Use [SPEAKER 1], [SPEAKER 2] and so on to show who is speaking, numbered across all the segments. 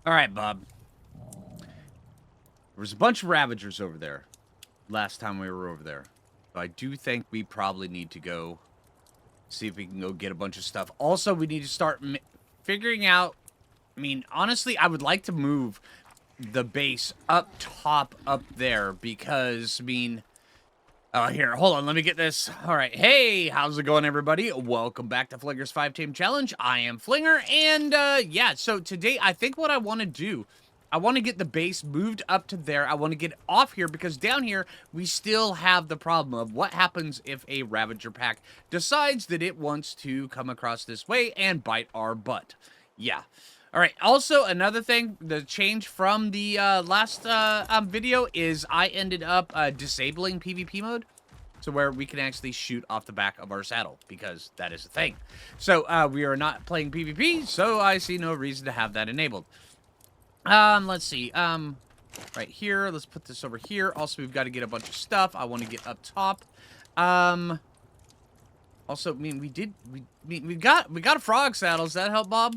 [SPEAKER 1] Alright, Bob. There was a bunch of Ravagers over there last time we were over there. So I do think we probably need to go see if we can go get a bunch of stuff. Also, we need to start figuring out... I mean, honestly, I would like to move the base up top up there because, I mean... Oh, here, hold on, let me get this. All right, hey, how's it going, everybody? Welcome back to Phlinger's 5-Tame Challenge. I am Phlinger, and, yeah, so today, I think what I want to do, I want to get the base moved up to there. I want to get off here, because down here, we still have the problem of what happens if a Ravager pack decides that it wants to come across this way and bite our butt. Yeah. All right, also, another thing, the change from the last video is I ended up disabling PvP mode, so where we can actually shoot off the back of our saddle, because that is a thing. So, we are not playing PvP, so I see no reason to have that enabled. Let's see, right here, let's put this over here. Also, we've got to get a bunch of stuff. I want to get up top. Also, I mean, we got a frog saddle. Does that help, Bob?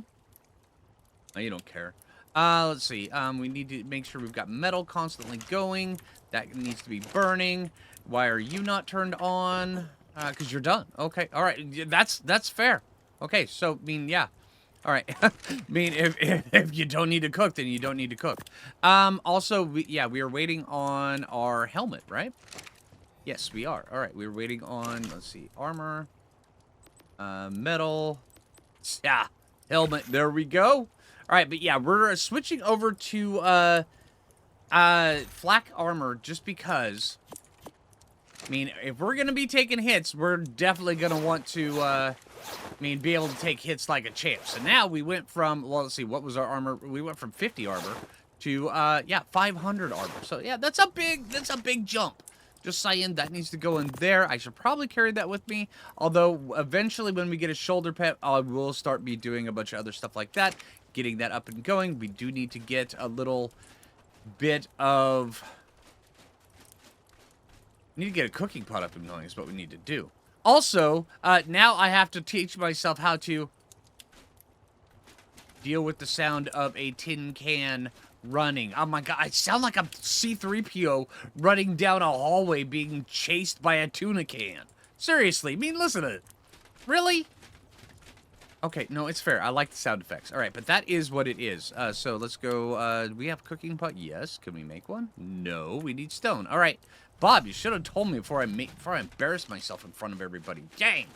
[SPEAKER 1] Oh, you don't care. Let's see. We need to make sure we've got metal constantly going. That needs to be burning. Why are you not turned on? Because you're done. Okay. All right. That's fair. Okay. So, I mean, yeah. All right. I mean, if you don't need to cook, then you don't need to cook. Also, we are waiting on our helmet, right? Yes, we are. All right. We're waiting on, let's see, armor, metal. Yeah. Helmet. There we go. All right, but yeah, we're switching over to flak armor just because. I mean, if we're gonna be taking hits, we're definitely gonna want to, be able to take hits like a champ. So now we went from, well, let's see, what was our armor? We went from 50 armor to, yeah, 500 armor. So yeah, that's a big jump. Just saying, that needs to go in there. I should probably carry that with me. Although, eventually, when we get a shoulder pad, I will start be doing a bunch of other stuff like that. Getting that up and going. We do need to get a little bit of... We need to get a cooking pot up and going is what we need to do. Also, now I have to teach myself how to deal with the sound of a tin can running. Oh my god, I sound like I'm C-3PO running down a hallway being chased by a tuna can. Seriously, I mean, listen to it. Really? Okay, no, it's fair. I like the sound effects. All right, but that is what it is. So let's go. We have cooking pot? Yes. Can we make one? No, we need stone. All right. Bob, you should have told me before I embarrass myself in front of everybody. Dang.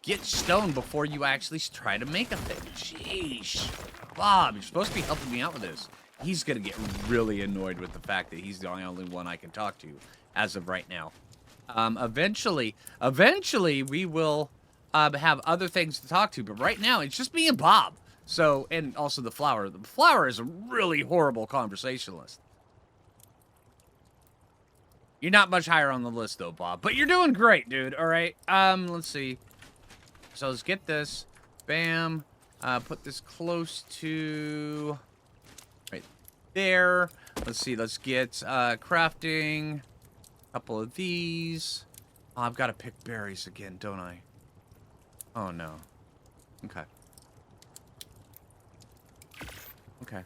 [SPEAKER 1] Get stone before you actually try to make a thing. Jeez. Bob, you're supposed to be helping me out with this. He's going to get really annoyed with the fact that he's the only one I can talk to as of right now. Eventually, we will have other things to talk to, but right now, it's just me and Bob. So, and also the flower. The flower is a really horrible conversationalist. You're not much higher on the list, though, Bob. But you're doing great, dude. All right. Let's see. So, let's get this. Bam. Put this close to... right there. Let's see. Let's get crafting. A couple of these. Oh, I've got to pick berries again, don't I? Oh, no. Okay. Okay.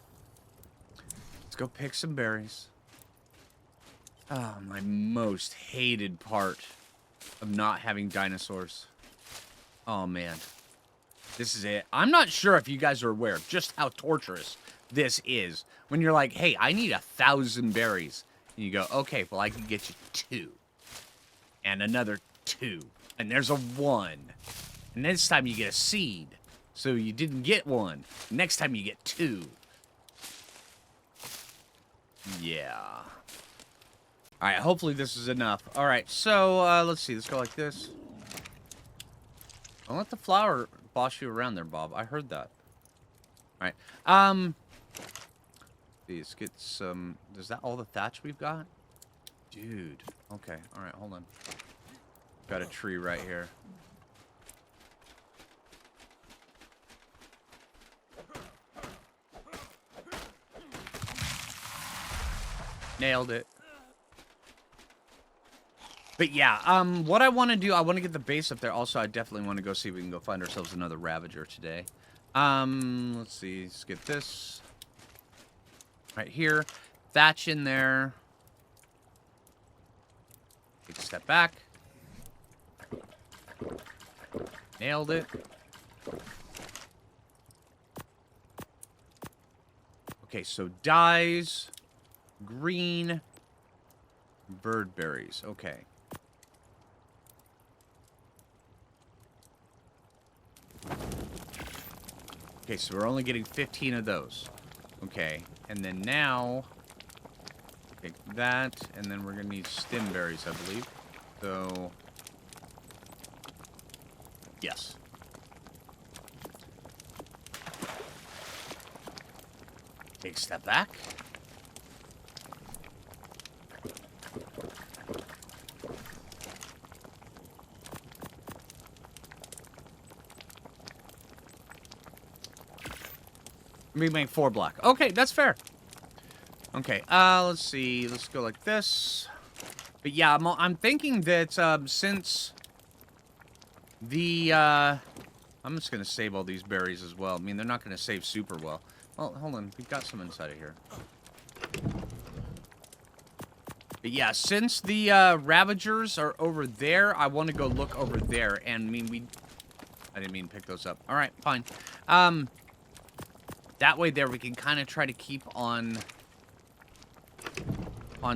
[SPEAKER 1] Let's go pick some berries. Oh, my most hated part of not having dinosaurs. Oh, man. This is it. I'm not sure if you guys are aware of just how torturous this is. When you're like, hey, I need 1,000 berries. And you go, okay, well, I can get you 2. And another 2. And there's a 1. And this time you get a seed. So you didn't get 1. Next time you get 2. Yeah. Alright, hopefully this is enough. Alright, so, let's see. Let's go like this. Don't let the flower boss you around there, Bob. I heard that. Alright, let's get some... Is that all the thatch we've got? Dude. Okay, alright, hold on. Got a tree right here. Nailed it. But yeah, what I want to do, I want to get the base up there. Also, I definitely want to go see if we can go find ourselves another Ravager today. Let's see. Let's get this. Right here. Thatch in there. Take a step back. Nailed it. Okay, so dyes, green, bird berries. Okay. Okay, so we're only getting 15 of those. Okay, and then now, take that, and then we're going to need stem berries, I believe. So, yes. Take a step back. We make 4 black. Okay, that's fair. Okay, let's see. Let's go like this. But yeah, I'm thinking that, since the, I'm just gonna save all these berries as well. I mean, they're not gonna save super well. Well, hold on. We've got some inside of here. But yeah, since the, Ravagers are over there, I want to go look over there. And, I mean, I didn't mean to pick those up. Alright, fine. That way there we can kind of try to keep on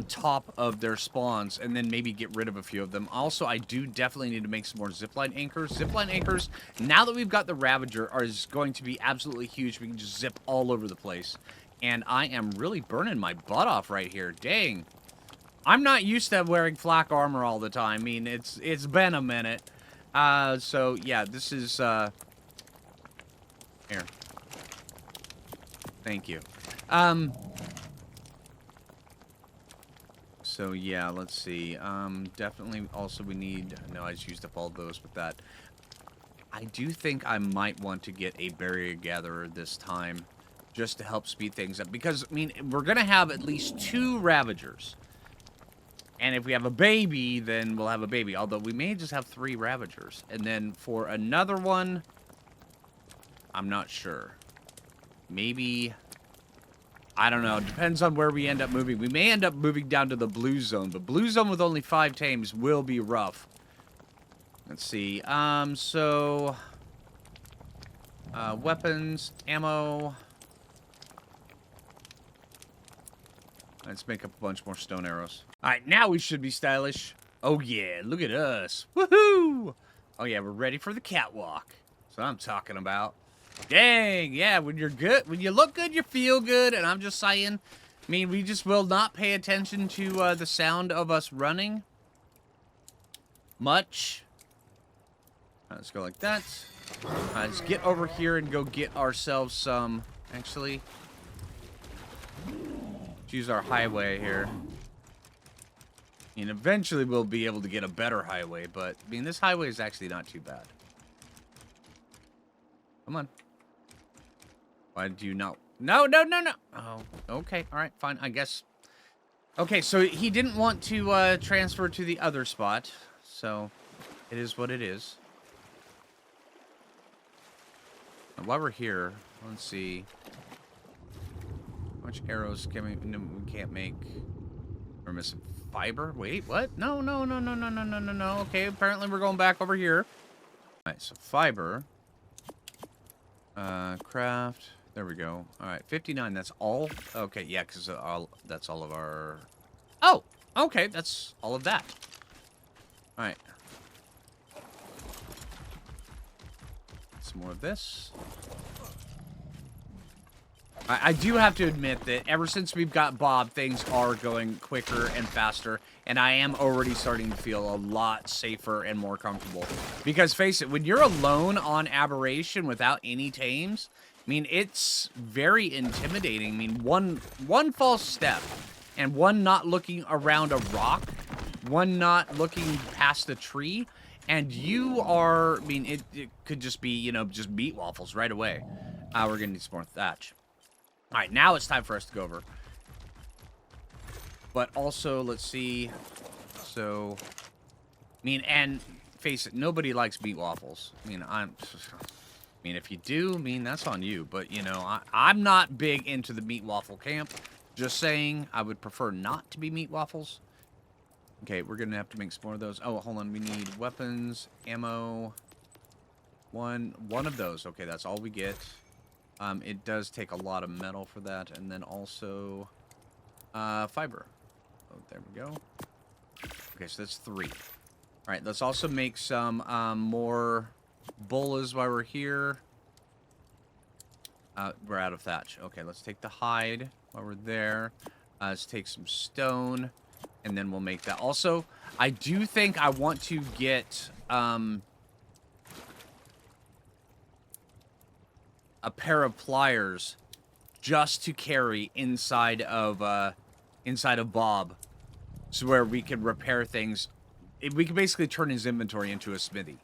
[SPEAKER 1] top of their spawns, and then maybe get rid of a few of them. Also, I do definitely need to make some more zipline anchors. Zipline anchors, now that we've got the Ravager, is going to be absolutely huge. We can just zip all over the place. And I am really burning my butt off right here. Dang. I'm not used to wearing flak armor all the time. I mean, it's been a minute. So, yeah, this is, here. Thank you. So, yeah, let's see. Definitely also we need... No, I just used up all those with that. I do think I might want to get a barrier gatherer this time, just to help speed things up. Because, I mean, we're going to have at least 2 Ravagers. And if we have a baby, then we'll have a baby. Although we may just have 3 Ravagers. And then for another one, I'm not sure. Maybe... I don't know. It depends on where we end up moving. We may end up moving down to the blue zone. But blue zone with only 5 tames will be rough. Let's see. Weapons, ammo. Let's make up a bunch more stone arrows. Alright, now we should be stylish. Oh yeah, look at us. Woohoo! Oh yeah, we're ready for the catwalk. That's what I'm talking about. Dang, yeah, when you're good, when you look good, you feel good, and I'm just saying, I mean, we just will not pay attention to the sound of us running much. Right, let's go like that. Let's get over here and go get ourselves some, actually, let's use our highway here. I mean, eventually we'll be able to get a better highway, but, I mean, this highway is actually not too bad. Come on. Why do you not... No, no, no, no! Oh, okay. Alright, fine. I guess... Okay, so he didn't want to transfer to the other spot. So, it is what it is. And while we're here, let's see. How much arrows can we... No, we can't make... We're missing fiber? Wait, what? No, no, no, no, no, no, no, no, no. Okay, apparently we're going back over here. Alright, so fiber... craft. There we go. Alright, 59. That's all? Okay, yeah, because that's all of our... Oh! Okay, that's all of that. Alright. Some more of this. I do have to admit that ever since we've got Bob, things are going quicker and faster, and I am already starting to feel a lot safer and more comfortable. Because face it, when you're alone on Aberration without any tames, I mean, it's very intimidating. I mean, one false step, and one not looking around a rock, one not looking past a tree, and you are, I mean, it could just be, you know, just meat waffles right away. We're gonna need some more thatch. Alright, now it's time for us to go over. But also, let's see. So, I mean, and face it, nobody likes meat waffles. I mean, if you do, I mean, that's on you. But, you know, I'm not big into the meat waffle camp. Just saying, I would prefer not to be meat waffles. Okay, we're gonna have to make some more of those. Oh, hold on, we need weapons, ammo. One of those. Okay, that's all we get. It does take a lot of metal for that, and then also fiber. Oh, there we go. Okay, so that's 3. All right, let's also make some more bolas while we're here. We're out of thatch. Okay, let's take the hide while we're there. Let's take some stone, and then we'll make that. Also, I do think I want to get a pair of pliers just to carry inside of Bob, so where we can repair things. We can basically turn his inventory into a smithy.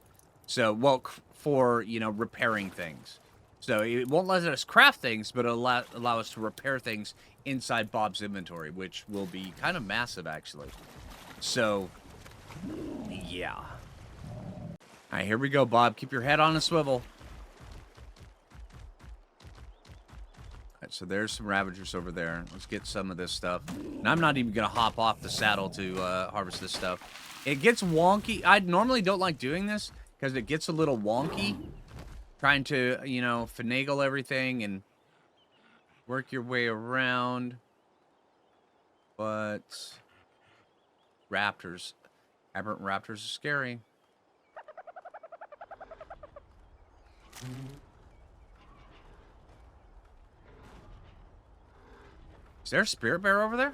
[SPEAKER 1] So, well, for, you know, repairing things. So it won't let us craft things, but it'll allow us to repair things inside Bob's inventory, which will be kind of massive, actually. So, yeah. All right, here we go, Bob. Keep your head on a swivel. All right, so there's some Ravagers over there. Let's get some of this stuff. And I'm not even going to hop off the saddle to harvest this stuff. It gets wonky. I normally don't like doing this because it gets a little wonky. Trying to, you know, finagle everything and work your way around. But raptors. Aberrant raptors are scary. Is there a spirit bear over there?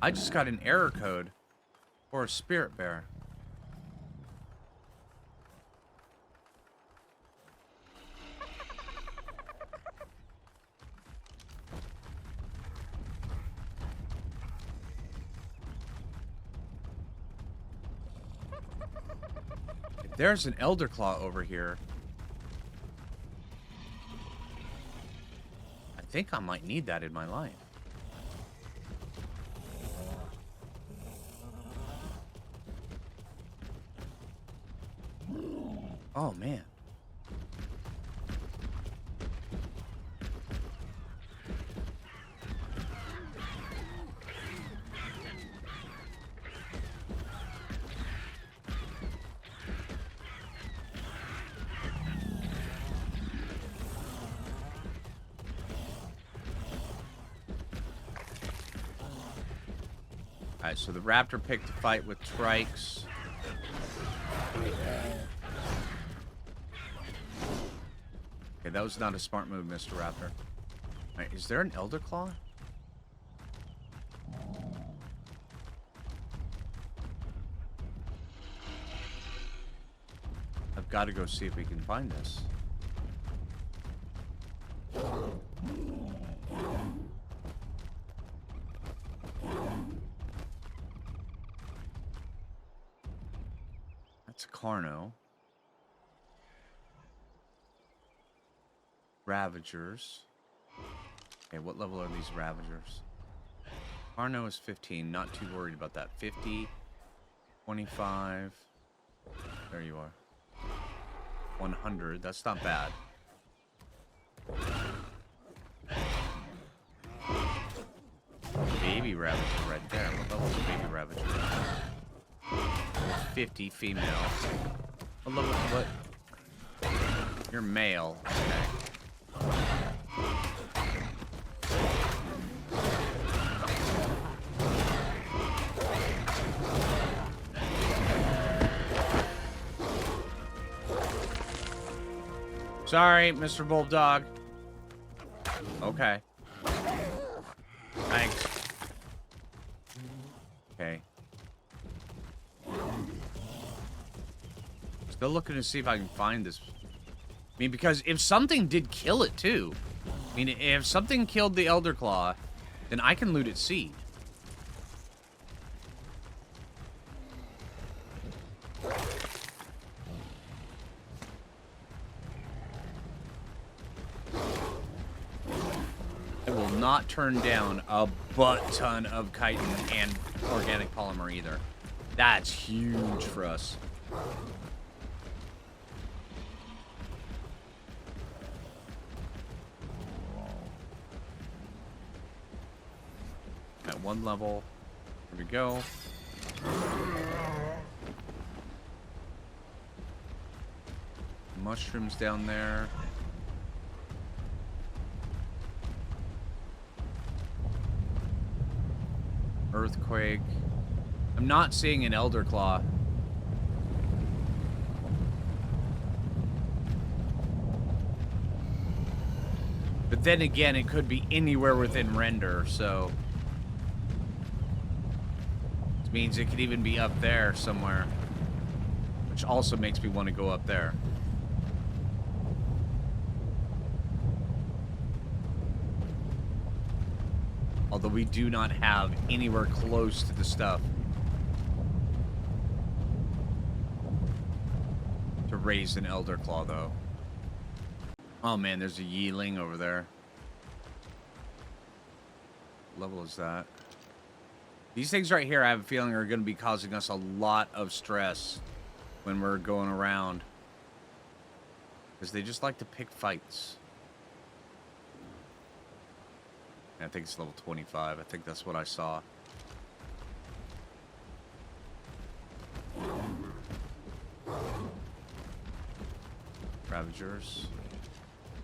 [SPEAKER 1] I just got an error code. Or a spirit bear. If there's an elder claw over here, I think I might need that in my life. Oh, man. Alright, so the raptor picked a fight with trikes. Okay, that was not a smart move, Mr. Raptor. Alright, is there an elder claw? I've got to go see if we can find this. That's a Carno. Ravagers. Okay, what level are these Ravagers? Carno is 15. Not too worried about that. 50. 25. There you are. 100. That's not bad. Baby Ravager right there. What level is a baby Ravager? 50 female. What level? What? You're male. Okay. Sorry, Mr. Bulldog. Okay. Thanks. Okay. Still looking to see if I can find this. I mean, because if something did kill it too, I mean, if something killed the Elder Claw, then I can loot its seed. I will not turn down a butt ton of chitin and organic polymer either. That's huge for us. one level. Here we go. Mushrooms down there. Earthquake. I'm not seeing an Elder Claw. But then again, it could be anywhere within render, so... Which means it could even be up there somewhere. Which also makes me want to go up there. Although we do not have anywhere close to the stuff to raise an Elder Claw, though. Oh man, there's a Yeeling over there. What level is that? These things right here, I have a feeling, are going to be causing us a lot of stress when we're going around. Because they just like to pick fights. I think it's level 25. I think that's what I saw. Ravagers.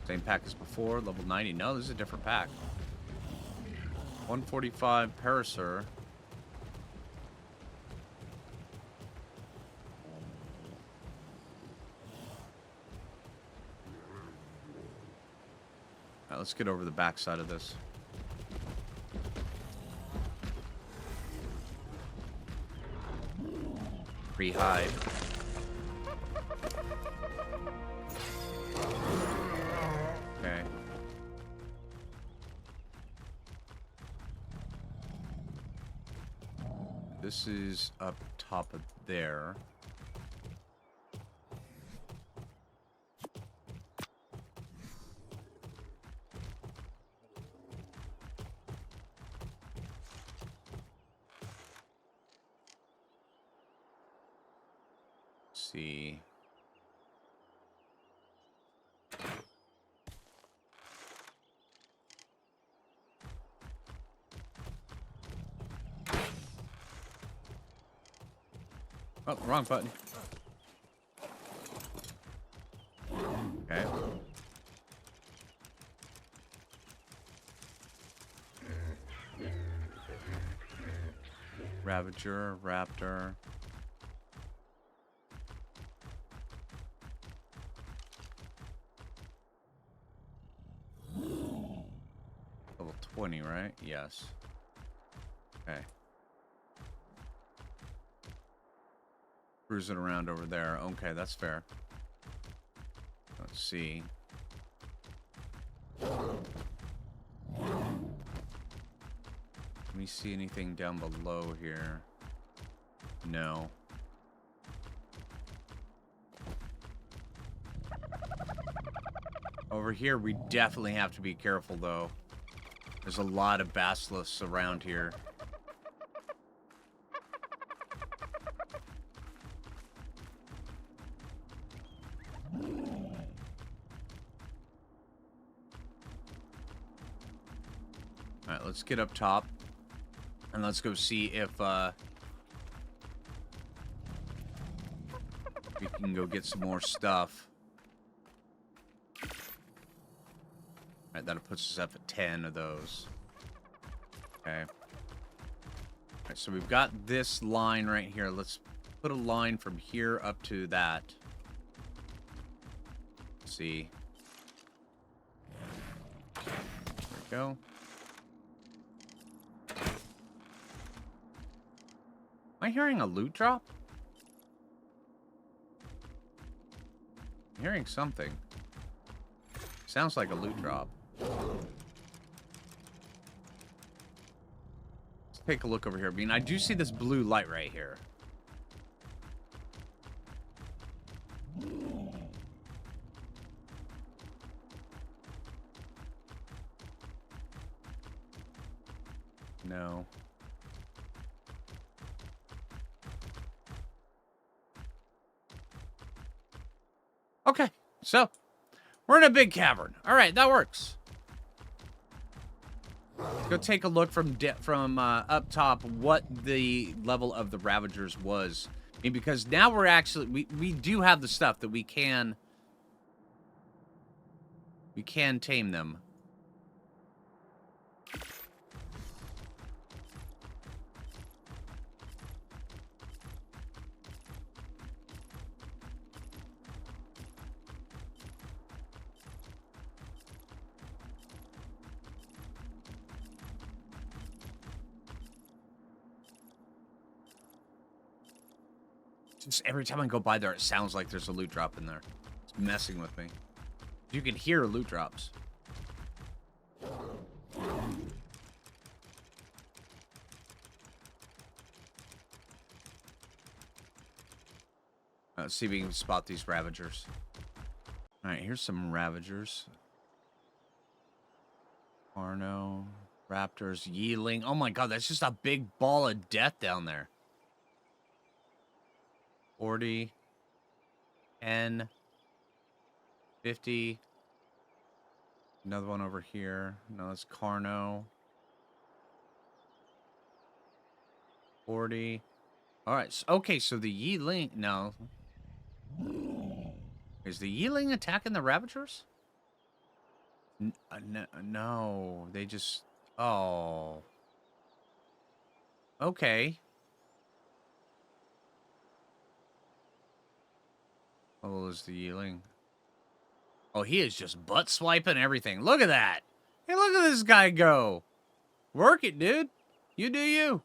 [SPEAKER 1] Same pack as before. Level 90. No, this is a different pack. 145 Parasaur. Alright, let's get over the back side of this. Re-hide. Okay. This is up top of there. See. Oh, wrong button. Okay. Ravager, Raptor. Level 20, right? Yes. Okay. Cruising around over there. Okay, that's fair. Let's see. Can we see anything down below here? No. Over here, we definitely have to be careful, though. There's a lot of basilisks around here. Alright, let's get up top. And let's go see if we can go get some more stuff. Alright, that puts us up at 10 of those. Okay. Alright, so we've got this line right here. Let's put a line from here up to that. Let's see. There we go. Am I hearing a loot drop? I'm hearing something. Sounds like a loot drop. Let's take a look over here. I mean, I do see this blue light right here. No. Okay, so we're in a big cavern. All right, that works. Let's go take a look from up top what the level of the Ravagers was. I mean, because now we're actually we do have the stuff that we can tame them. Just every time I go by there, it sounds like there's a loot drop in there. It's messing with me. You can hear loot drops. Let's see if we can spot these Ravagers. Alright, here's some Ravagers. Arno, Raptors, Yeeling. Oh my god, that's just a big ball of death down there. 40. N. 50. Another one over here. No, it's Carno. 40. Alright, so, okay, so the Yeeling... No. Is the Yeeling attacking the Ravagers? No, they just... Oh. Okay. How old is the Yeeling? Oh, he is just butt swiping everything. Look at that. Hey, look at this guy go. Work it, dude. You do you.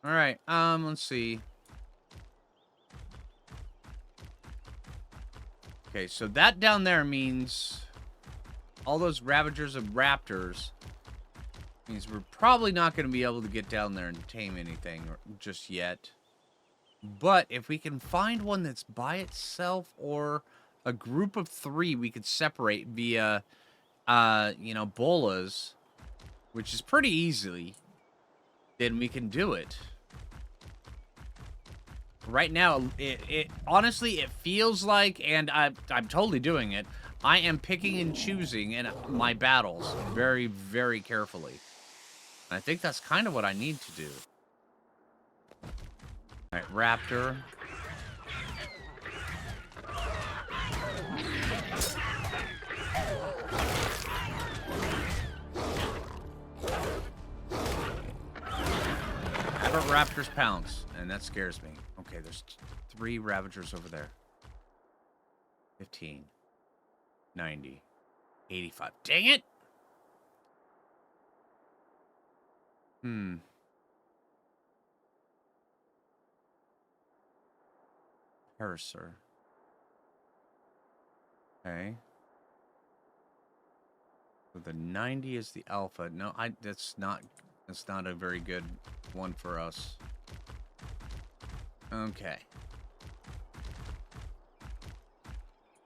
[SPEAKER 1] All right. Let's see. Okay, so that down there means all those Ravagers and Raptors means we're probably not going to be able to get down there and tame anything just yet. But if we can find one that's by itself or a group of 3 we could separate via, you know, bolas, which is pretty easily, then we can do it. Right now, it honestly, it feels like, and I'm totally doing it, I am picking and choosing in my battles very, very carefully. And I think that's kind of what I need to do. All right, Raptor. Aberrant Raptors pounce, and that scares me. Okay, there's 3 Ravagers over there. 15. 90. 85. Dang it! Parasaur. Okay. So the 90 is the alpha. No, that's not a very good one for us. Okay.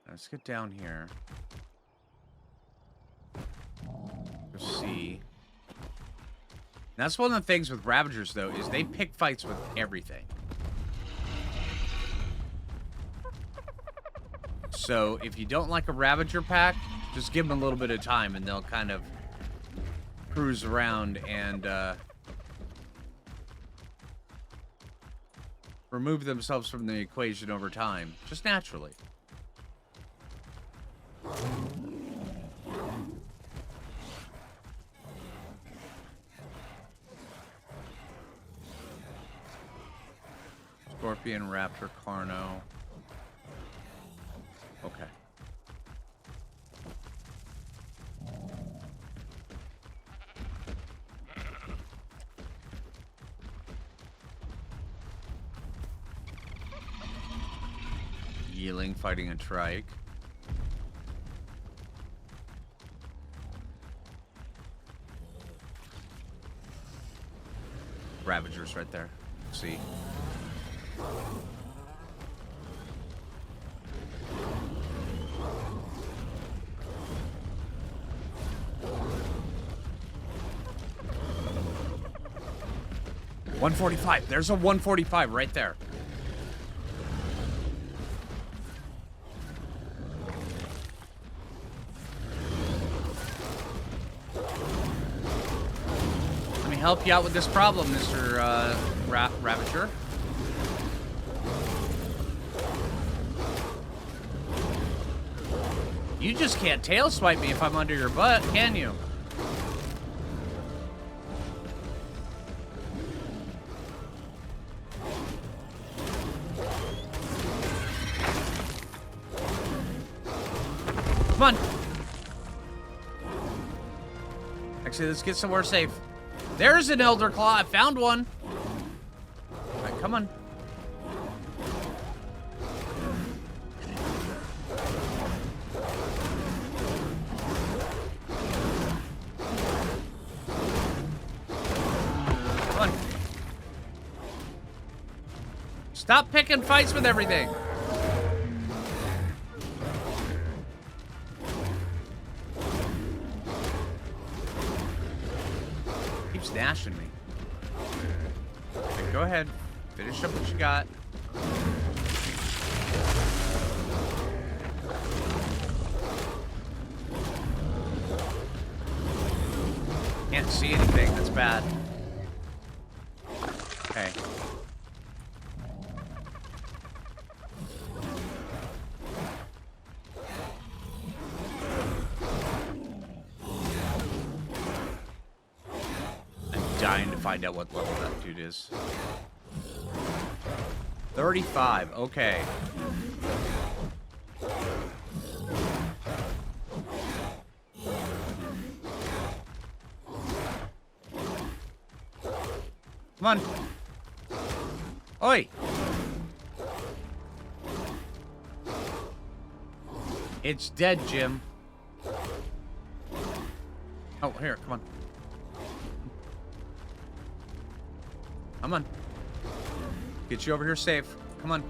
[SPEAKER 1] Let's get down here. Go see. That's one of the things with Ravagers, though, is they pick fights with everything. So, if you don't like a Ravager pack, just give them a little bit of time, and they'll kind of cruise around and remove themselves from the equation over time, just naturally. Scorpion, Raptor, Carno. Okay. Yeeling fighting a trike. Ravagers right there. See? $145. There's a 145 right there. help you out with this problem, Mr. Ravager. You just can't tail swipe me if I'm under your butt, can you? Come on. Actually, let's get somewhere safe. There's an elder claw. I found one. All right, come on. Come on. Stop picking fights with everything. Keeps dashing me. Okay, go ahead. Finish up what you got. Can't see anything. That's bad. Okay. Dying to find out what level that dude is. 35, okay. Come on. Oi! It's dead, Jim. Oh, here, come on. Come on. Get you over here safe. Come on.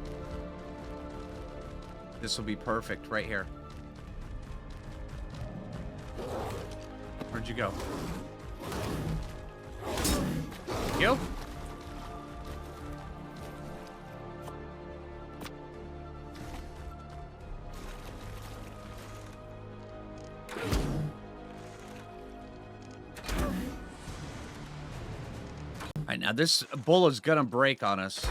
[SPEAKER 1] This will be perfect right here. Where'd you go? You? Alright, now this bull is gonna break on us.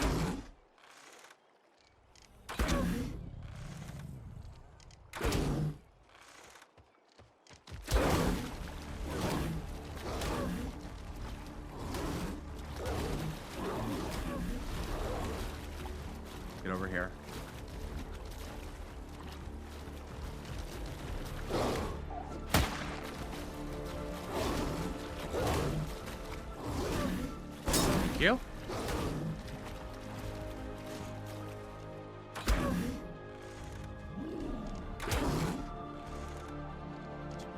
[SPEAKER 1] Get over here. Thank you.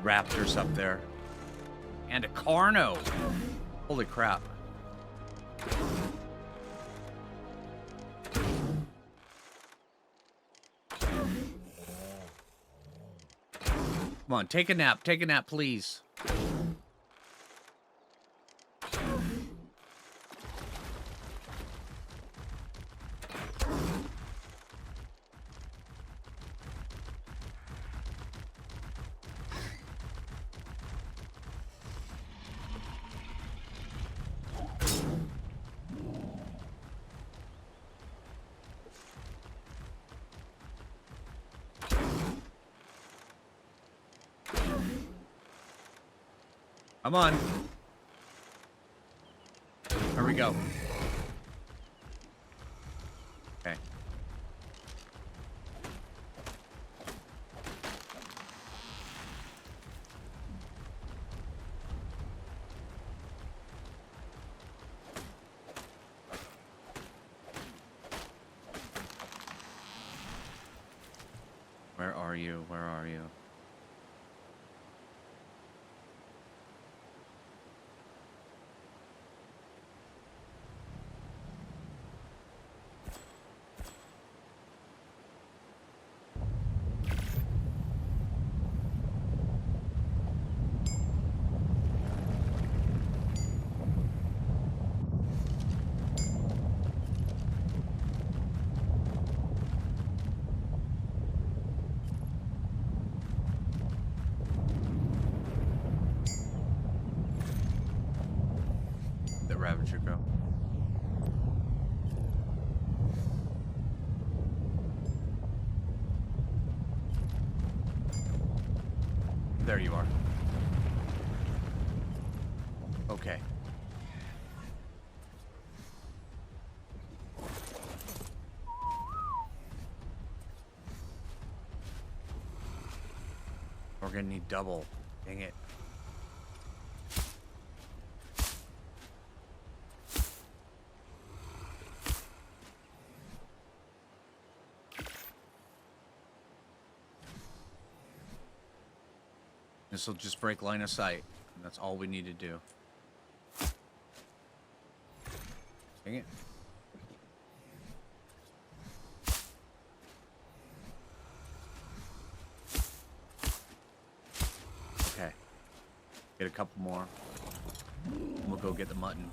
[SPEAKER 1] Raptors up there. And a Carno. Holy crap. Come on, take a nap. Take a nap, please. Come on. Here we go. Okay. Where are you? Where are you? Ravager go? There you are. Okay. We're gonna need double. Dang it. This will just break line of sight. And that's all we need to do. Dang it. Okay. Get a couple more. We'll go get the mutton.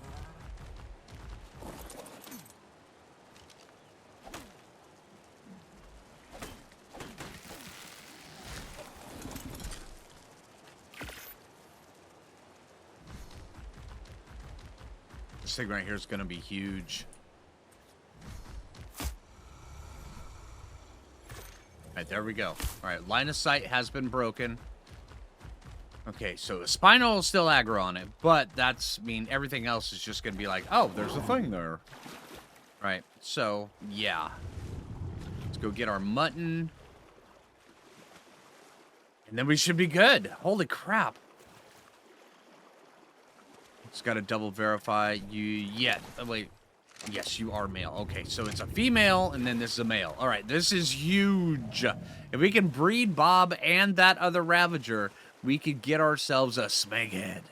[SPEAKER 1] This thing right here is going to be huge. Alright, there we go. Alright, line of sight has been broken. Okay, so the spinal is still aggro on it, but that's, I mean, everything else is just going to be like, oh, there's a thing there. Right, so, yeah. Let's go get our mutton. And then we should be good. Holy crap. Just got to double verify you. Yeah, wait. Yes, you are male. Okay, so it's a female, and then this is a male. All right, this is huge. If we can breed Bob and that other Ravager, we could get ourselves a Smeghead.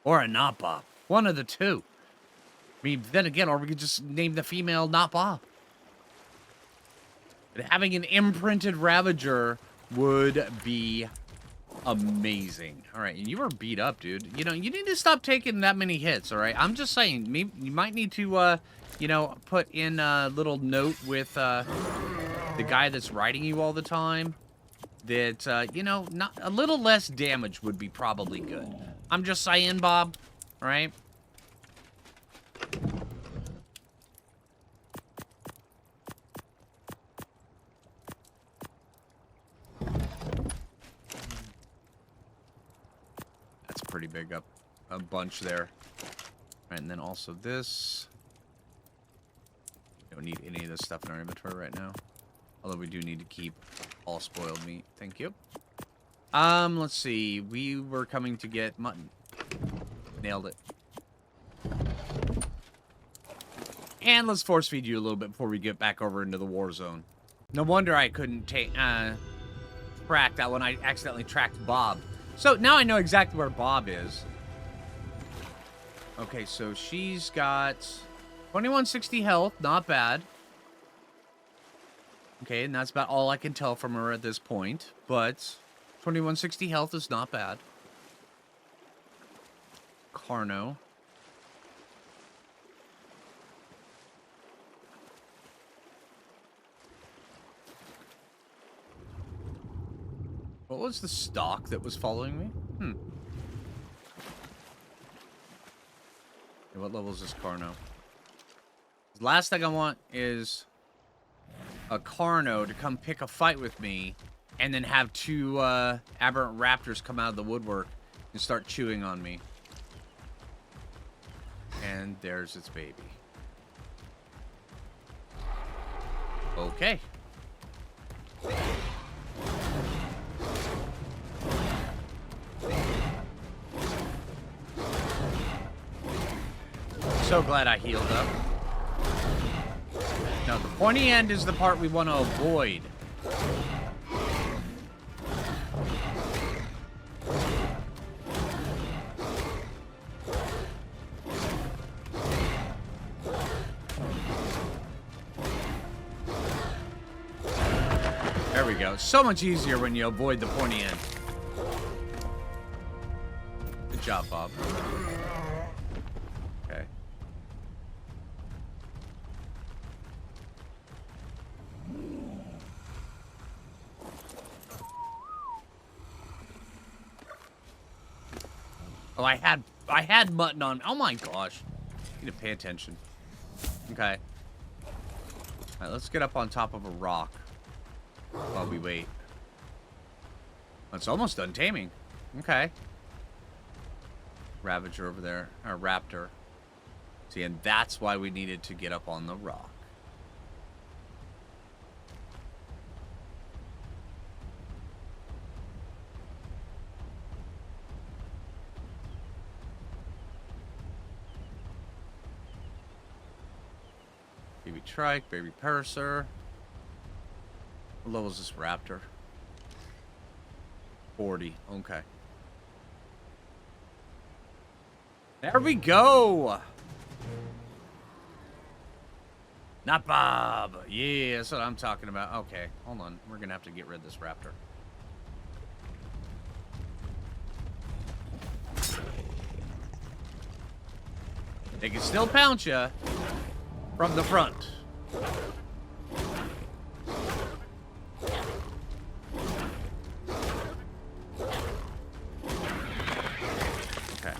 [SPEAKER 1] Or a Not Bob. One of the two. I mean, then again, or we could just name the female Not Bob. But having an imprinted Ravager would be amazing. All right, and you are beat up, dude. You know, you need to stop taking that many hits, all right? I'm just saying, maybe you might need to, you know, put in a little note with the guy that's riding you all the time that, you know, not a little less damage would be probably good. I'm just saying, Bob, all right? Pretty big up a bunch there. Right, and then also this. Don't need any of this stuff in our inventory right now. Although we do need to keep all spoiled meat. Thank you. Let's see. We were coming to get mutton. Nailed it. And let's force feed you a little bit before we get back over into the war zone. No wonder I couldn't track that when I accidentally tracked Bob. So, now I know exactly where Bob is. Okay, so she's got 2160 health. Not bad. Okay, and that's about all I can tell from her at this point. But 2160 health is not bad. Carno. What was the stock that was following me? Okay, what level is this Carno? The last thing I want is a Carno to come pick a fight with me and then have two aberrant raptors come out of the woodwork and start chewing on me. And there's its baby. Okay. So glad I healed up. Now, the pointy end is the part we want to avoid. There we go. So much easier when you avoid the pointy end. Good job, Bob. Okay. Oh, I had mutton on. Oh my gosh. Need to pay attention. Okay. Alright, let's get up on top of a rock while we wait. It's almost done taming. Okay. Ravager over there. Or raptor. See, and that's why we needed to get up on the rock. Baby trike, baby purser. What level is this raptor? 40. Okay. There we go. Not Bob. Yeah, that's what I'm talking about. Okay, hold on. We're going to have to get rid of this raptor. They can still pounce you from the front. Okay.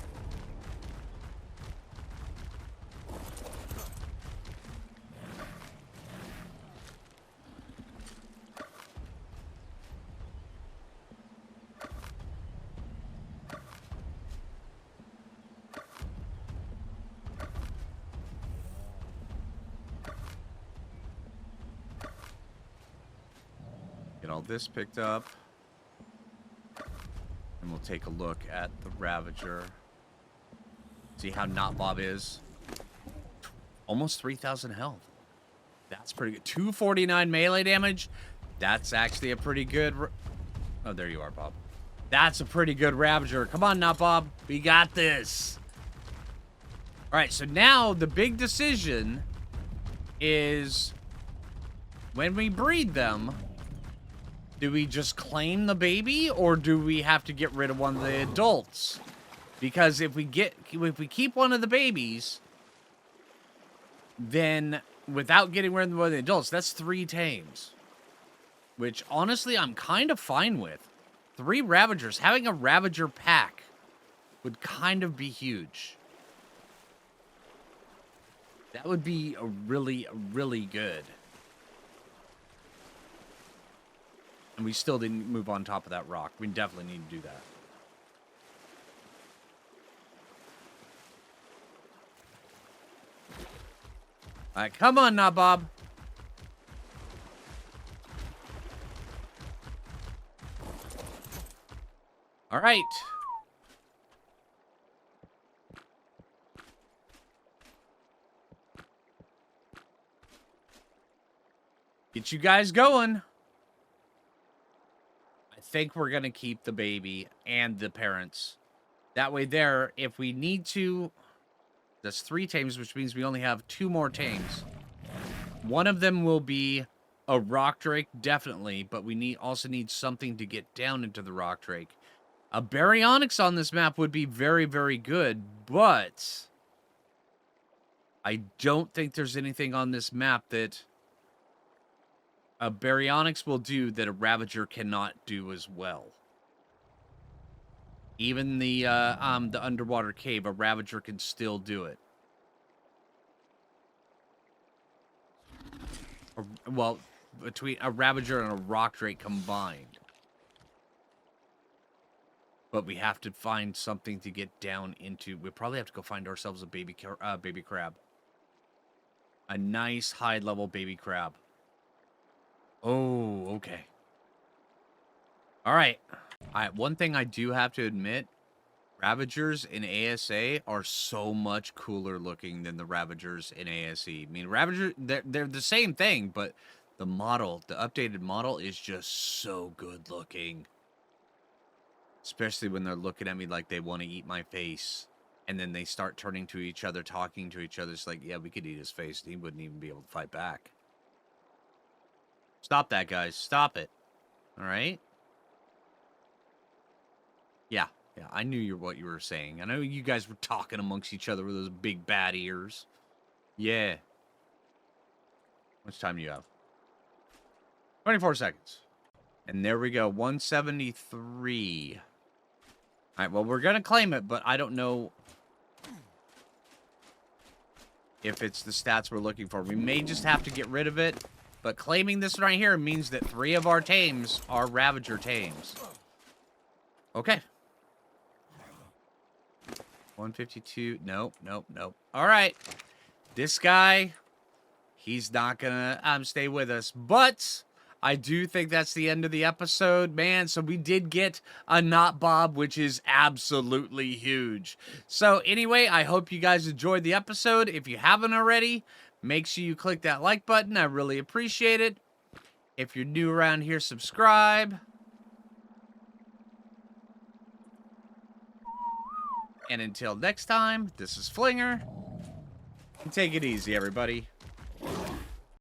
[SPEAKER 1] Get all this picked up. And we'll take a look at the Ravager. See how not Bob is. Almost 3,000 health. That's pretty good. 249 melee damage. That's actually a pretty good... Oh, there you are, Bob. That's a pretty good Ravager. Come on now, Bob. We got this. Alright, so now the big decision is... when we breed them... do we just claim the baby, or do we have to get rid of one of the adults? Because if we keep one of the babies, then without getting rid of one of the adults, that's 3 tames. Which, honestly, I'm kind of fine with. 3 Ravagers. Having a Ravager pack would kind of be huge. That would be a really, really good. And we still didn't move on top of that rock. We definitely need to do that. Alright, come on now, Bob. Alright. Get you guys going. I think we're going to keep the baby and the parents. That way there, if we need to... That's 3 tames, which means we only have 2 more tames. One of them will be a rock drake, definitely, but we also need something to get down into the rock drake. A baryonyx on this map would be very, very good, but I don't think there's anything on this map that a baryonyx will do that a Ravager cannot do as well. Even the underwater cave, a Ravager can still do it. Well, between a Ravager and a rock drake combined. But we have to find something to get down into. We probably have to go find ourselves a baby crab. A nice high-level baby crab. Oh, okay. All right. One thing I do have to admit, Ravagers in ASA are so much cooler looking than the Ravagers in ASE. I mean, Ravager, they're the same thing, but the model, the updated model is just so good looking. Especially when they're looking at me like they want to eat my face. And then they start turning to each other, talking to each other. It's like, yeah, we could eat his face. And he wouldn't even be able to fight back. Stop that, guys. Stop it. All right? Yeah, I knew what you were saying. I know you guys were talking amongst each other with those big bad ears. Yeah. How much time do you have? 24 seconds. And there we go. 173. All right, well, we're going to claim it, but I don't know. if it's the stats we're looking for. We may just have to get rid of it, but claiming this right here means that 3 of our tames are Ravager tames. Okay. 152. Nope, nope, nope. All right. This guy, he's not gonna stay with us, but I do think that's the end of the episode, man. So we did get a Not Bob, which is absolutely huge. So anyway, I hope you guys enjoyed the episode. If you haven't already, make sure you click that like button. I really appreciate it. If you're new around here, subscribe. And until next time, this is Phlinger. Take it easy, everybody.